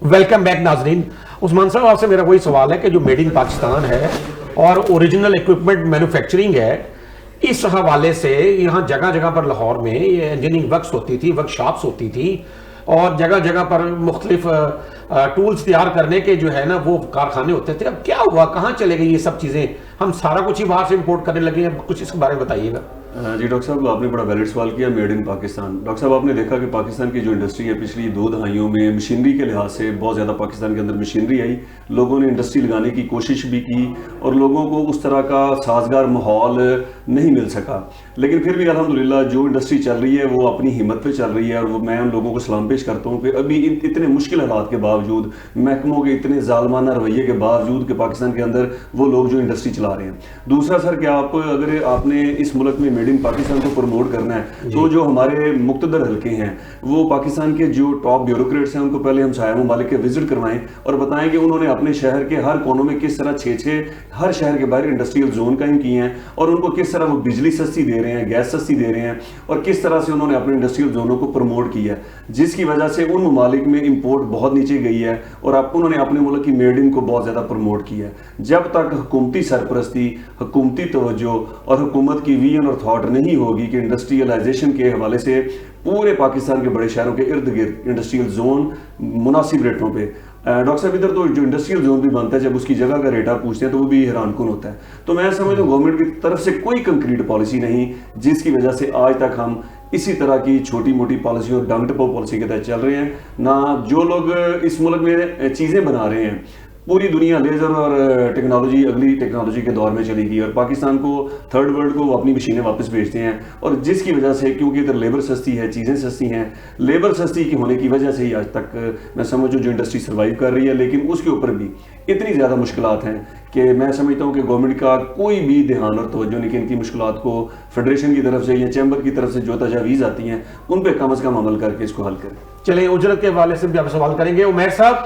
Welcome back नाजरीन। उस्मान साहब, आपसे मेरा वही सवाल है कि जो मेड इन पाकिस्तान है और ओरिजिनल इक्विपमेंट मैन्युफैक्चरिंग है, इस हवाले से यहाँ जगह जगह पर लाहौर में ये इंजीनियरिंग वर्क्स होती थी, वर्कशॉप्स होती थी और जगह जगह पर मुख्तलिफ टूल्स तैयार करने के जो है ना वो कारखाने होते थे। अब क्या हुआ, कहाँ चले गई ये सब चीज़ें? हम सारा कुछ ही बाहर से इंपोर्ट करने लगे हैं। कुछ इसके बारे में बताइएगा। जी डॉक्टर साहब, आपने बड़ा वैलिड सवाल किया। मेड इन पाकिस्तान, डॉक्टर साहब आपने देखा कि पाकिस्तान की जो इंडस्ट्री है पिछली 2 दहाइयों में मशीनरी के लिहाज से बहुत ज़्यादा पाकिस्तान के अंदर मशीनरी आई। लोगों ने इंडस्ट्री लगाने की कोशिश भी की और लोगों को उस तरह का साजगार माहौल नहीं मिल सका, लेकिन फिर भी अल्हम्दुलिल्लाह जो इंडस्ट्री चल रही है वो अपनी हिम्मत पे चल रही है। और वो मैं उन लोगों को सलाम पेश करता हूँ कि अभी इतने मुश्किल हालात के बावजूद, महकमों के इतने जालमाना रवैये के बावजूद कि पाकिस्तान के अंदर वो लोग जो इंडस्ट्री चला रहे हैं। दूसरा सर, क्या आप अगर आपने इस मुल्क में मेड इन पाकिस्तान को प्रमोट करना है तो जो हमारे मुक्तदर हल्के हैं वो पाकिस्तान के जो टॉप ब्यूरोक्रेट्स हैं उनको पहले हम साया ममालिक के विजिट करवाएं और बताएं कि उन्होंने अपने शहर के हर कोनों में किस तरह 6-6 हर शहर के बाहर इंडस्ट्रियल जोन कायम किए हैं और उनको किस तरह वो बिजली सस्ती दे रहे हैं, गैस सस्ती दे रहे हैं और किस तरह से उन्होंने अपने इंडस्ट्रियल जोनों को प्रमोट किया है, जिसकी वजह से उन ममालिक में इंपोर्ट बहुत नीचे गई है और उन्होंने अपने मुल्क की मेड इन को बहुत ज़्यादा प्रमोट किया है। जब तक हुकूमती सरपरस्ती, हुकूमती तवज्जो और हुकूमत की विजन और थॉट नहीं होगी कि इंडस्ट्रियलाइजेशन के हवाले से पूरे पाकिस्तान के बड़े शहरों के इर्द गिर्द इंडस्ट्रियल जोन मुनासिब रेटों पे, डॉक्टर साहब इधर तो जो इंडस्ट्रियल जोन भी बनता है जब उसकी जगह का रेट आप पूछते हैं तो वो भी हैरानकुन होता है। तो मैं समझता हूँ गवर्नमेंट की तरफ से कोई कंक्रीट पॉलिसी नहीं, जिसकी वजह से आज तक हम इसी तरह की छोटी मोटी पॉलिसी और डंग टपो पॉलिसी के तहत चल रहे हैं। ना जो लोग इस मुल्क में चीज़ें बना रहे हैं, पूरी दुनिया लेज़र और टेक्नोलॉजी, अगली टेक्नोलॉजी के दौर में चलेगी और पाकिस्तान को, थर्ड वर्ल्ड को वो अपनी मशीनें वापस भेजते हैं और जिसकी वजह से, क्योंकि इधर लेबर सस्ती है, चीज़ें सस्ती हैं, लेबर सस्ती की होने की वजह से ही आज तक मैं समझूँ जो इंडस्ट्री सर्वाइव कर रही है। लेकिन उसके ऊपर भी इतनी ज़्यादा मुश्किलात हैं कि मैं समझता हूँ कि गवर्नमेंट का कोई भी ध्यान और तवज्जो नहीं कि इनकी मुश्किलात को फेडरेशन की तरफ से या चैम्बर की तरफ से जो तजावीज़ आती हैं उन पर कम अज़ कम अमल करके इसको हल करें। चलिए, उजरत के हवाले से भी आप सवाल करेंगे। उमैर साहब,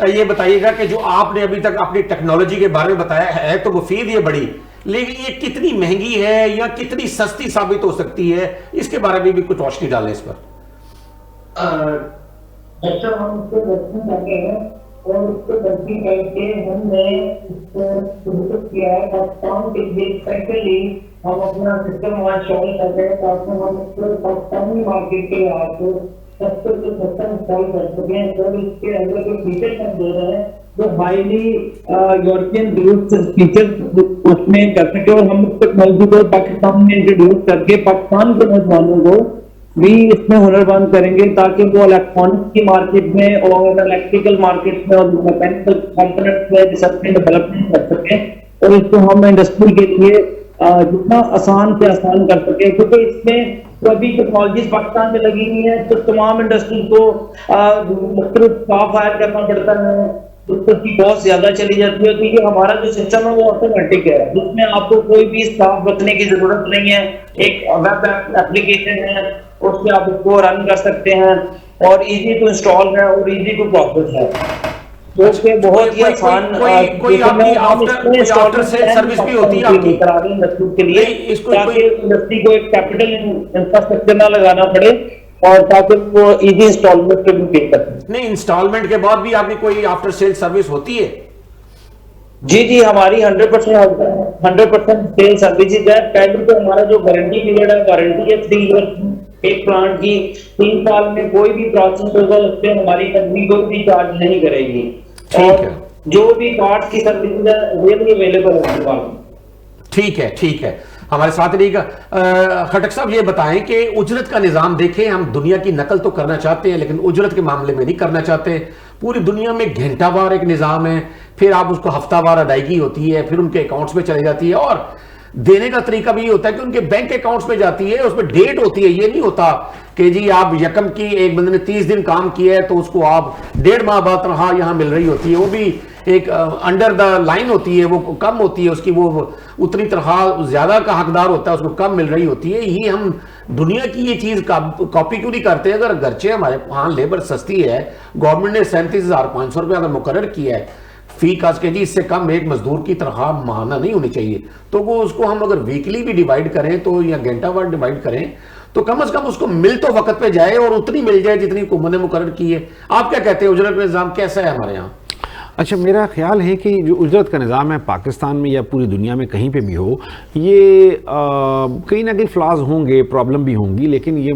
ये बताइएगा कि जो आपने अभी तक अपनी टेक्नोलॉजी के बारे में बताया है तो मुफीद ये बड़ी, लेकिन ये कितनी महंगी है या कितनी सस्ती साबित हो सकती है, इसके बारे में भी कुछ रोशनी डालें इस पर। अच्छा, हम उसको रोशनी डालते हैं और उसको रोशनी करके हमने इसको शुरू किया है पाकिस्तान के लिए। स्पेशली हम अपना सिस्टम वहाँ शामिल करते हैं ताकि हम उसको पाकिस्तानी मार्केट के आपको सस्ते से सस्ता इंस्टॉल कर सकें। तो इसके अंदर जो फीचर्स हम दे रहे हैं जो हाईली यूरोपियन बेस्ड फीचर्स उसमें कर सके और हम उस टेक्नोलॉजी को पाकिस्तान में इंट्रोड्यूस करके पाकिस्तान के नौजवानों को भी इसमें हुनरमंद करेंगे ताकि वो इलेक्ट्रॉनिक्स की मार्केट में और इलेक्ट्रिकल मार्केट में और मैकेनिकल कंपोनेंट्स में रिसर्च में डेवलपमेंट कर सकें और इसको हम इंडस्ट्री के लिए जितना आसान से आसान कर सके। क्योंकि इसमें तो अभी टेक्नोलॉजीज पाकिस्तान में लगी हुई है तो तमाम इंडस्ट्री को मुख्तलिफ स्टाफ हायर करना पड़ता है, उसकी बहुत ज्यादा चली जाती है। तो ये हमारा जो सिस्टम है वो ऑटोमेटिक है, जिसमें आपको कोई भी स्टाफ रखने की जरूरत नहीं है। एक वेब एप्लीकेशन है, उसमें आप उसको रन कर सकते हैं और इजी टू इंस्टॉल है और इजी टू प्रोसेस है। तो उसके बहुत ही आसान कोई आपकी आफ्टर सेल सर्विस भी होती है आपकी इंडस्ट्री के लिए, ताकि इंडस्ट्री को एक कैपिटल इंफ्रास्ट्रक्चर ना लगाना पड़े और ताकि वो इजी इंस्टॉलमेंट पे भी पे कर सकें। नहीं, इंस्टॉलमेंट के बाद भी आपकी कोई आफ्टर सेल सर्विस होती है? जी जी, हमारी 100% सेल सर्विसेज है। पहले तो हमारा जो गारंटी पीरियड है, गारंटी है 3 ईयर एक प्लांट की। 3 साल में कोई भी प्रोसेस होगा उस पर हमारी कंपनी कोई भी चार्ज नहीं करेगी और जो भी पार्ट की सर्विस है रियली अवेलेबल है। ठीक है, ठीक है, हमारे साथ रहिएगा। खटक साहब, ये बताएं कि उजरत का निज़ाम देखें, हम दुनिया की नकल तो करना चाहते हैं लेकिन उजरत के मामले में नहीं करना चाहते। पूरी दुनिया में घंटावार एक निज़ाम है, फिर आप उसको हफ्तावार अदायगी होती है, फिर उनके अकाउंट्स में चली जाती है और देने का तरीका भी ये होता है कि उनके बैंक अकाउंट्स में जाती है, उसमें डेट होती है। ये नहीं होता कि जी आप यकम की एक बंदे ने 30 दिन काम किया है तो उसको आप 1.5 माह बाद तनख्वाह यहाँ मिल रही होती है। वो भी एक अंडर द लाइन होती है, वो कम होती है उसकी, वो उतनी तनख्वाह ज्यादा का हकदार होता है, उसको कम मिल रही होती है। यही हम दुनिया की ये चीज कॉपी क्यों नहीं करते? अगर गर्चे हमारे वहाँ लेबर सस्ती है, गवर्नमेंट ने 37,500 रुपये अगर मुकर्रर किया है फी काज के जी, इससे कम एक मजदूर की तनख्वाह माहाना नहीं होनी चाहिए, तो वो उसको हम अगर वीकली भी डिवाइड करें तो या घंटावार डिवाइड करें तो कम से कम उसको मिल तो वक्त पे जाए और उतनी मिल जाए जितनी हुकूमत ने मुकर्रर की है। आप क्या कहते हैं, उजरत का निज़ाम कैसा है हमारे यहाँ? अच्छा, मेरा ख्याल है कि जो उजरत का निज़ाम है पाकिस्तान में या पूरी दुनिया में कहीं पे भी हो, ये कहीं ना कहीं फ्लॉज होंगे, प्रॉब्लम भी होंगी, लेकिन ये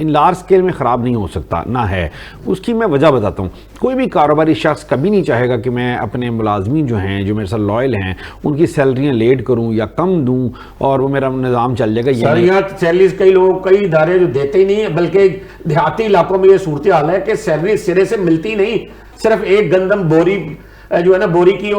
इन लार्ज स्केल में ख़राब नहीं हो सकता ना है। उसकी मैं वजह बताता हूँ। कोई भी कारोबारी शख्स कभी नहीं चाहेगा कि मैं अपने मुलाजमीन जो हैं, जो मेरे साथ लॉयल हैं, उनकी सैलरियाँ लेट करूँ या कम दूँ और वो मेरा निज़ाम चल जाएगा। सर यहाँ सैलरीज कई लोग, कई इदारे जो देते ही नहीं है, बल्कि देहाती इलाकों में ये सूरत हाल है कि सैलरी सिरे से मिलती नहीं, सिर्फ एक गंदम बोरी जो है ना, बोरी की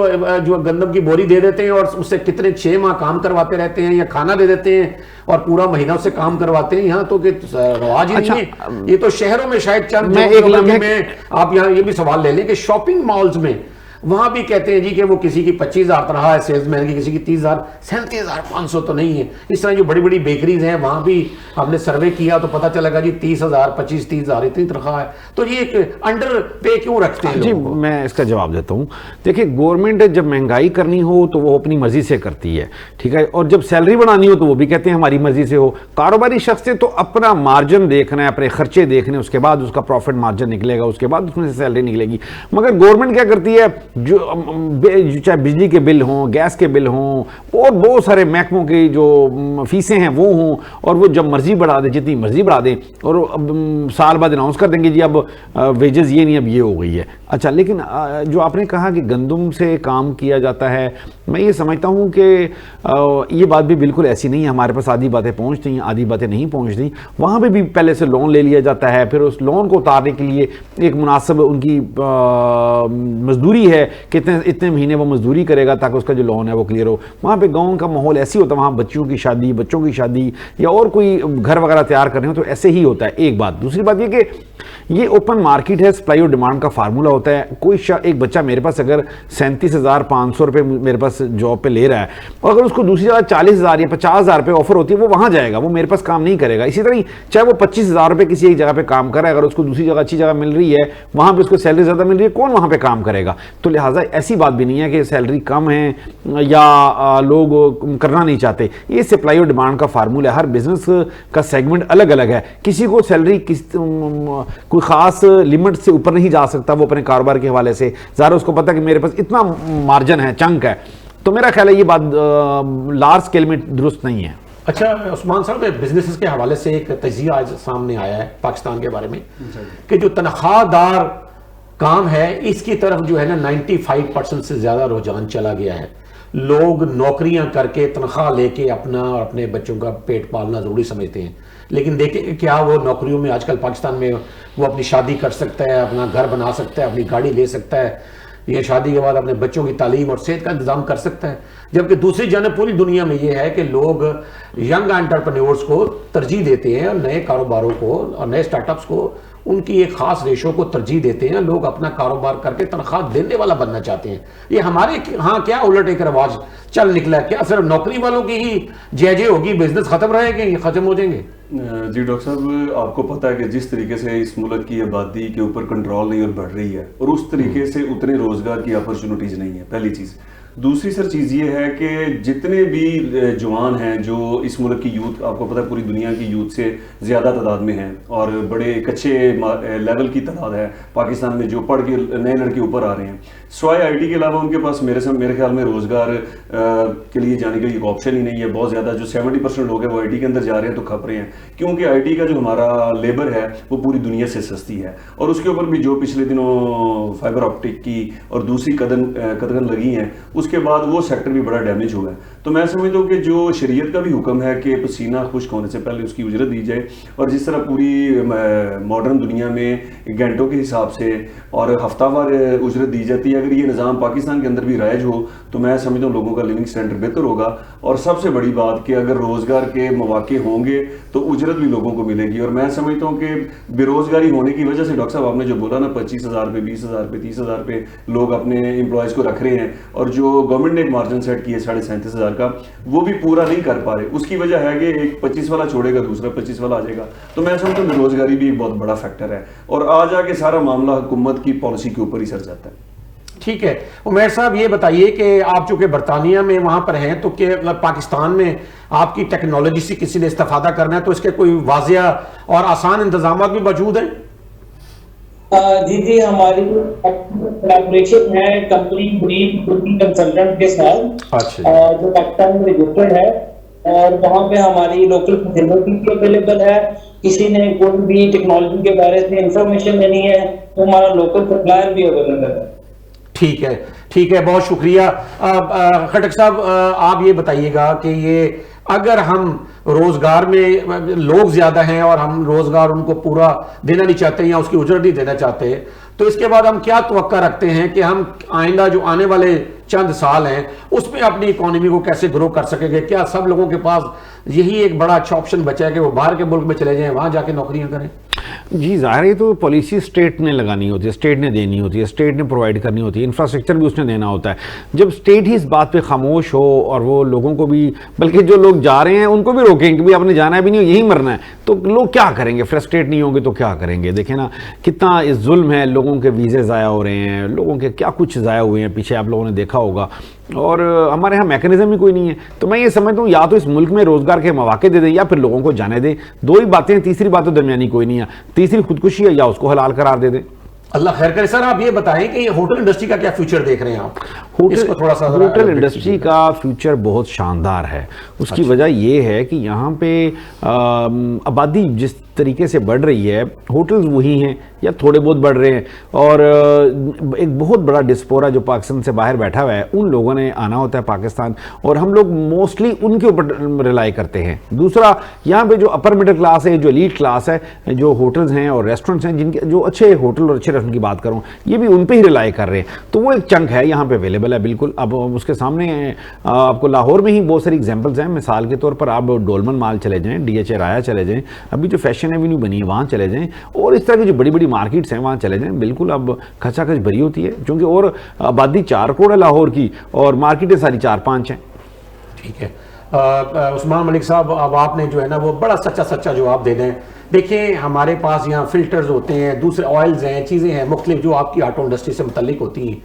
जो गंदम की बोरी दे देते हैं और उससे कितने 6 माह काम करवाते रहते हैं, या खाना दे देते हैं और पूरा महीना उससे काम करवाते हैं। यहाँ तो कि रवाज ही नहीं है। ये तो शहरों में शायद चंद में आप यहाँ ये भी सवाल ले लें कि शॉपिंग मॉल्स में वहां भी कहते हैं जी कि वो किसी की 25,000 तनख्वाह है सेल्समैन की, किसी की 30,000, 37,500 तो नहीं है। इस तरह जो बड़ी बड़ी बेकरीज हैं वहां भी हमने सर्वे किया तो पता चलेगा जी 30,000, 25-30,000 इतनी तनख्वाह है। तो ये एक अंडर पे क्यों रखते हैं जी? लोगों को? मैं इसका जवाब देता हूँ। देखिए, गवर्नमेंट जब महंगाई करनी हो तो वो अपनी मर्जी से करती है, ठीक है, और जब सैलरी बढ़ानी हो तो वो भी कहते हैं हमारी मर्जी से हो। कारोबारी शख्स से तो अपना मार्जिन देखना है, अपने खर्चे देखने, उसके बाद उसका प्रॉफिट मार्जिन निकलेगा, उसके बाद उसमें से सैलरी निकलेगी। मगर गवर्नमेंट क्या करती है, जो चाहे बिजली के बिल हों, गैस के बिल हों और बहुत सारे महकमों की जो फीसें हैं वो हों, और वो जब मर्जी बढ़ा दे, जितनी मर्जी बढ़ा दें, और अब साल बाद अनाउंस कर देंगे जी अब वेजेस ये नहीं, अब ये हो गई है। अच्छा, लेकिन जो आपने कहा कि गंदम से काम किया जाता है, मैं ये समझता हूँ कि ये बात भी बिल्कुल ऐसी नहीं है। हमारे पास आधी बातें पहुँचती हैं, आधी बातें नहीं पहुँचती। वहाँ पे भी पहले से लोन ले लिया जाता है, फिर उस लोन को उतारने के लिए एक मुनासिब उनकी मजदूरी है, कितने इतने महीने वो मजदूरी करेगा ताकि उसका जो लोन है वो क्लियर हो। वहाँ पे गाँव का माहौल ऐसी होता है, वहाँ बच्चों की शादी या और कोई घर वगैरह तैयार करने हो तो ऐसे ही होता है। एक बात। दूसरी बात ये कि ये ओपन मार्केट है, सप्लाई और डिमांड का फार्मूला होता है। कोई एक बच्चा मेरे पास अगर 37,500 रुपये मेरे पास जॉब पे ले रहा है, और अगर उसको दूसरी जगह 40,000 या 50,000 रुपये ऑफर होती है, वो वहाँ जाएगा, वो मेरे पास काम नहीं करेगा। इसी तरह चाहे वो 25,000 रुपये किसी एक जगह पे काम कर रहा है, अगर उसको दूसरी जगह अच्छी जगह मिल रही है, वहाँ पर उसको सैलरी ज़्यादा मिल रही है, कौन वहाँ पर काम करेगा? तो लिहाजा ऐसी बात भी नहीं है कि सैलरी कम है या लोग करना नहीं चाहते। ये सप्लाई और डिमांड का फार्मूला है। हर बिजनेस का सेगमेंट अलग अलग है। किसी को सैलरी कोई खास लिमिट से ऊपर नहीं जा सकता वो अपने कारोबार के हवाले से। ज़ाहिर उसको पता है कि मेरे पास इतना मार्जिन है, चंक है। तो मेरा ख्याल है ये बात लार्ज स्केल में दुरुस्त नहीं है। अच्छा उस्मान साहब, बिजनेसेस के हवाले से एक तजिया आज सामने आया है पाकिस्तान के बारे में कि जो तनख्वाहदार काम है इसकी तरफ जो है ना 95% से ज्यादा रुझान चला गया है। लोग नौकरियां करके तनख्वाह लेके अपना और अपने बच्चों का पेट पालना जरूरी समझते हैं, लेकिन देखें क्या वो नौकरियों में आजकल पाकिस्तान में वो अपनी शादी कर सकता है, अपना घर बना सकता है, अपनी गाड़ी ले सकता है, ये शादी के बाद अपने बच्चों की तालीम और सेहत का इंतजाम कर सकता है। जबकि दूसरी जानब पूरी दुनिया में ये है कि लोग यंग एंटरप्रेन्योर्स को तरजीह देते हैं और नए कारोबारों को और नए स्टार्टअप्स को उनकी एक खास रेशो को तरजीह देते हैं। लोग अपना कारोबार करके तनख्वाह देने वाला बनना चाहते हैं। ये हमारे हाँ क्या उलट एक रवाज चल निकला? क्या सिर्फ नौकरी वालों की ही जय होगी, बिजनेस खत्म रहेंगे, ये खत्म हो जाएंगे? जी डॉक्टर साहब, आपको पता है कि जिस तरीके से इस मुल्क की आबादी के ऊपर कंट्रोल नहीं और बढ़ रही है, और उस तरीके से उतने रोजगार की अपॉर्चुनिटीज नहीं है, पहली चीज़। दूसरी सर चीज़ ये है कि जितने भी जवान हैं जो इस मुल्क की यूथ, आपको पता है पूरी दुनिया की यूथ से ज़्यादा तादाद में हैं और बड़े एक अच्छे लेवल की तादाद है पाकिस्तान में जो पढ़ के नए लड़के ऊपर आ रहे हैं। स्वाय आईटी के अलावा उनके पास मेरे ख्याल में रोज़गार के लिए जाने के लिए एक ऑप्शन ही नहीं है। बहुत ज़्यादा जो 70% लोग हैं वो आईटी के अंदर जा रहे हैं तो खप रहे हैं, क्योंकि आईटी का जो हमारा लेबर है वो पूरी दुनिया से सस्ती है। और उसके ऊपर भी जो पिछले दिनों फाइबर ऑप्टिक की और दूसरी कदगन लगी हैं, उसके बाद वो सेक्टर भी बड़ा डैमेज हुआ है। तो मैं समझता हूँ कि जो शरीयत का भी हुक्म है कि पसीना खुश्क होने से पहले उसकी उजरत दी जाए, और जिस तरह पूरी मॉडर्न दुनिया में घंटों के हिसाब से और हफ्तावार उजरत दी जाती है, अगर ये निज़ाम पाकिस्तान के अंदर भी राइज हो तो मैं समझता हूँ लोगों का लिविंग स्टैंडर्ड बेहतर होगा। और सबसे बड़ी बात कि अगर रोज़गार के मौके होंगे तो उजरत भी लोगों को मिलेगी। और मैं समझता हूँ कि बेरोज़गारी होने की वजह से डॉक्टर साहब आपने जो बोला ना 25,000 पे, 20,000 पे, 30,000 पे लोग अपने एम्प्लॉयज़ को रख रहे हैं, और जो गवर्नमेंट ने एक मार्जिन सेट किया 37,500 का वो भी पूरा नहीं कर पा रहे। उसकी वजह है कि एक 25 वाला छोड़ेगा दूसरा 25 वाला आ जाएगा। तो मैं समझता हूँ बेरोज़गारी भी एक बहुत बड़ा फैक्टर है, और आ जाके सारा मामला हुकूमत की पॉलिसी के ऊपर ही सर जाता है। ठीक है। उमैर साहब ये बताइए कि आप चूंकि बरतानिया में वहां पर हैं, तो कि पाकिस्तान में आपकी टेक्नोलॉजी से किसी ने इस्तेफादा करना है तो इसके कोई वाजिया और आसान इंतजाम भी मौजूद हैं? जी, हमारी कोलैबोरेशन है कंपनी ब्रीफ कंसल्टेंट के साथ। अच्छा। जो पाकिस्तान में रजिस्टर्ड है, और वहाँ पे हमारी लोकल फैसिलिटी भी अवेलेबल है। किसी ने कोई भी टेक्नोलॉजी के बारे में इंफॉर्मेशन लेनी है तो हमारा लोकल सप्लायर भी अवेलेबल है। ठीक है, ठीक है, बहुत शुक्रिया। खटक साहब, आप ये बताइएगा कि ये अगर हम रोजगार में लोग ज्यादा हैं और हम रोजगार उनको पूरा देना नहीं चाहते या उसकी उजरत नहीं देना चाहते, तो इसके बाद हम क्या तवक्का रखते हैं कि हम आइंदा जो आने वाले चंद साल हैं उसमें अपनी इकोनॉमी को कैसे ग्रो कर सकेंगे? क्या सब लोगों के पास यही एक बड़ा अच्छा ऑप्शन बचा है कि वो बाहर के मुल्क में चले जाएं, वहां जाके नौकरियां करें? जी, ज़ाहिर है, तो पॉलिसी स्टेट ने लगानी होती है, स्टेट ने देनी होती है, स्टेट ने प्रोवाइड करनी होती है, इंफ्रास्ट्रक्चर भी उसने देना होता है। जब स्टेट ही इस बात पे खामोश हो और वो लोगों को भी, बल्कि जो लोग जा रहे हैं उनको भी रोकें कि भाई आपने जाना भी नहीं, यही मरना है, तो लोग क्या करेंगे? फ्रस्ट्रेट नहीं होंगे तो क्या करेंगे? देखें ना कितना इस जुल्म है, लोगों के वीज़े ज़ाया हो रहे हैं, लोगों के क्या कुछ ज़ाया हुए हैं पीछे, आप लोगों ने देखा होगा। और हमारे यहाँ मैकेनिज्म ही कोई नहीं है। तो मैं ये समझता हूँ या तो इस मुल्क में रोज़गार के मौके दे दें या फिर लोगों को जाने दें। दो ही बातें हैं, तीसरी बात तो दरमियानी कोई नहीं है। तीसरी खुदकुशी है या उसको हलाल करार दे दें। अल्लाह खैर करे। सर, आप ये बताएं कि ये होटल इंडस्ट्री का क्या फ्यूचर देख रहे हैं आप? होटल इंडस्ट्री का फ्यूचर बहुत शानदार है। उसकी वजह ये है कि यहाँ पे आबादी जिस तरीके से बढ़ रही है, होटल्स वही हैं या थोड़े बहुत बढ़ रहे हैं, और एक बहुत बड़ा डिस्पोरा जो पाकिस्तान से बाहर बैठा हुआ है, उन लोगों ने आना होता है पाकिस्तान, और हम लोग मोस्टली उनके ऊपर रिलाई करते हैं। दूसरा, यहाँ पे जो अपर मिडिल क्लास है, जो एलीट क्लास है, जो होटल्स हैं और रेस्टोरेंट्स हैं, जिनके जो अच्छे होटल और अच्छे रेस्टोरेंट की बात करूँ, ये भी उन पर ही रिलाई कर रहे हैं। तो वो एक चंक है यहाँ पे अवेलेबल है बिल्कुल। अब उसके सामने आपको लाहौर में ही बहुत सारी एग्जाम्पल्स हैं। मिसाल के तौर पर आप डोलमन माल चले जाएँ, DHA राया चले जाएँ, अभी जो फैशन एवेन्यू बनी है वहाँ चले जाएँ, और इस तरह की जो बड़ी बड़ी मार्केट्स हैं वहाँ चले जाएँ, बिल्कुल अब खचाखच भरी होती है, क्योंकि और आबादी 4 करोड़ है लाहौर की और मार्केटें सारी 4-5 हैं। ठीक है। उस्मान मलिक साहब, अब आपने जो है ना वो बड़ा सच्चा जवाब दे दें। देखिए, हमारे पास यहाँ फिल्टर्स होते हैं, दूसरे ऑयल्स हैं, चीज़ें हैं मुख्तलिफ जो आपकी ऑटो इंडस्ट्री से मुतल्लिक होती हैं,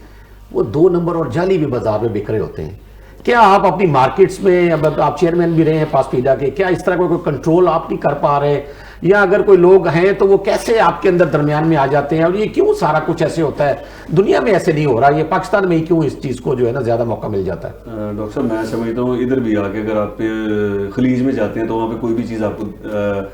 वो 2 नंबर और जाली भी बाजार में बिक रहे होते हैं। क्या आप अपनी मार्केट्स में, अब आप चेयरमैन भी रहे हैं पासपीडा के, क्या इस तरह कोई कंट्रोल आप नहीं कर पा रहे, या अगर कोई लोग हैं तो वो कैसे आपके अंदर दरमियान में आ जाते हैं, और ये क्यों सारा कुछ ऐसे होता है? दुनिया में ऐसे नहीं हो रहा, ये पाकिस्तान में ही क्यों इस चीज़ को जो है ना ज़्यादा मौका मिल जाता है? डॉक्टर साहब, मैं समझता हूँ इधर भी आके अगर आप खलीज में जाते हैं तो वहाँ पे कोई भी चीज़ आपको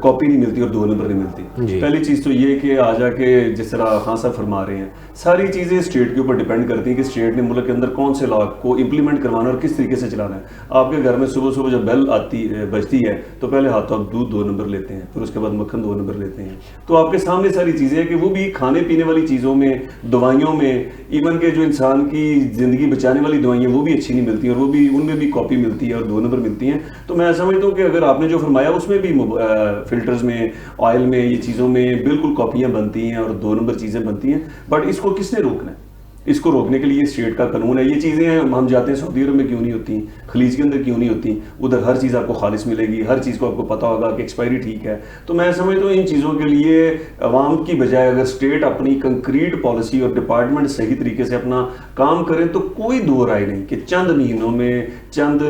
कॉपी नहीं मिलती और 2 नंबर नहीं मिलती। पहली चीज़ तो ये कि आ जाके जिस तरह खान साहब फरमा रहे हैं, सारी चीज़ें स्टेट के ऊपर डिपेंड करती हैं कि स्टेट ने मुल्क के अंदर कौन से लॉ को इम्प्लीमेंट करवाना और किस तरीके से चलाना है। आपके घर में सुबह सुबह जब बेल बजती है तो पहले हाथों आप दूध 2 नंबर लेते हैं, फिर उसके बाद मक्खन 2 नंबर लेते हैं। तो आपके सामने सारी चीज़ें हैं कि वो भी खाने पीने वाली चीज़ों में, दवाइयों में, इवन के जो इंसान की ज़िंदगी बचाने वाली दवाइयाँ वो भी अच्छी नहीं मिलती, और वो भी उनमें भी कॉपी मिलती है और 2 नंबर मिलती हैं। तो मैं समझता हूँ कि अगर आपने जो फरमाया उसमें भी फिल्टर्स में, ऑयल में, ये चीज़ों में बिल्कुल कॉपियाँ बनती हैं और 2 नंबर चीज़ें बनती हैं। बट इसको किसने रोकना है? इसको रोकने के लिए स्टेट का कानून है। ये चीज़ें हम जाते हैं सऊदी अरब में क्यों नहीं होती, खलीज के अंदर क्यों नहीं होती? उधर हर चीज़ आपको खालिस मिलेगी, हर चीज़ को आपको पता होगा कि एक्सपायरी ठीक है। तो मैं समझता हूँ इन चीज़ों के लिए अवाम की बजाय अगर स्टेट अपनी कंक्रीट पॉलिसी और डिपार्टमेंट सही तरीके से अपना काम करें तो कोई दो राय नहीं कि चंद महीनों में, चंद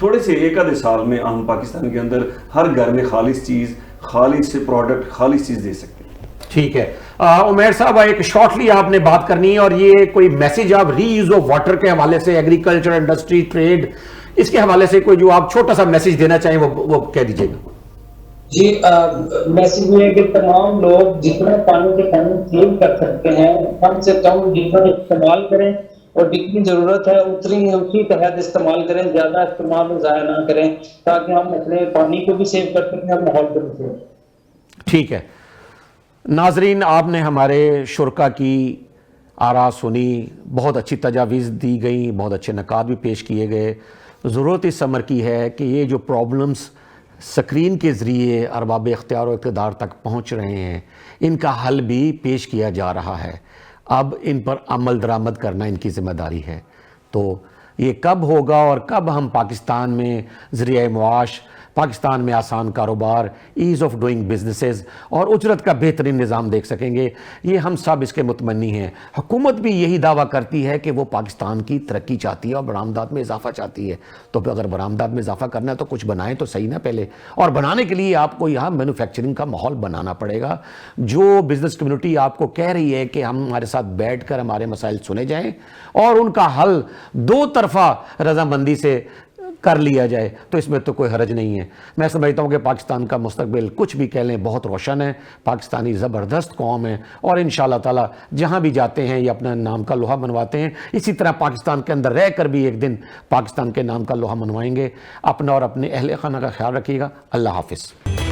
थोड़े से 1 आधे साल में हम पाकिस्तान के अंदर हर घर में खालिस चीज़, खालिस प्रोडक्ट, खालिस चीज़ दे सकते हैं। ठीक है। उमैर साहब, एक शॉर्टली आपने बात करनी है, और ये कोई मैसेज आप रीयूज ऑफ वाटर के हवाले से, एग्रीकल्चर, इंडस्ट्री, ट्रेड, इसके हवाले से कोई जो आप छोटा सा मैसेज देना चाहें वो कह दीजिएगा। जी, मैसेज ये है कि तमाम लोग जितना पानी से पानी सेव कर सकते हैं, कम से कम जितना इस्तेमाल करें, और जितनी जरूरत है उतनी उसी तहत इस्तेमाल करें, ज्यादा इस्तेमाल में ज़ाया ना करें, ताकि हम अपने पानी को भी सेव कर सकें और माहौल को भी सेव। ठीक है नाजरीन, आपने हमारे शुरका की आरा सुनी, बहुत अच्छी तजावीज़ दी गई, बहुत अच्छे नकात भी पेश किए गए। ज़रूरत इस अमर की है कि ये जो प्रॉब्लम्स स्क्रीन के ज़रिए अरबाब इख्तियार और इक़्तिदार तक पहुँच रहे हैं, इनका हल भी पेश किया जा रहा है। अब इन पर अमल दरामद करना इनकी ज़िम्मेदारी है। तो ये कब होगा और कब हम पाकिस्तान में ज़रिया मुआश पाकिस्तान में आसान कारोबार, ईज़ ऑफ डूइंग बिजनेसेस और उजरत का बेहतरीन निज़ाम देख सकेंगे। ये हम सब इसके मुतमन्नी हैं। हुकूमत भी यही दावा करती है कि वो पाकिस्तान की तरक्की चाहती है और बरामदात में इजाफा चाहती है। तो अगर बरामदात में इजाफा करना है तो कुछ बनाएं तो सही ना पहले, और बनाने के लिए आपको यहाँ मैन्युफैक्चरिंग का माहौल बनाना पड़ेगा। जो बिजनेस कम्युनिटी आपको कह रही है कि हम हमारे साथ बैठकर हमारे मसाइल सुने जाएं और उनका हल दो तरफा रजामंदी से कर लिया जाए, तो इसमें तो कोई हरज नहीं है। मैं समझता हूँ कि पाकिस्तान का मुस्तकबिल कुछ भी कह लें बहुत रोशन है। पाकिस्तानी ज़बरदस्त कौम है और इंशाअल्लाह ताला जहाँ भी जाते हैं ये अपना नाम का लोहा मनवाते हैं। इसी तरह पाकिस्तान के अंदर रह कर भी एक दिन पाकिस्तान के नाम का लोहा मनवाएंगे। अपना और अपने अहले खाना का ख्याल रखिएगा। अल्लाह हाफिज़।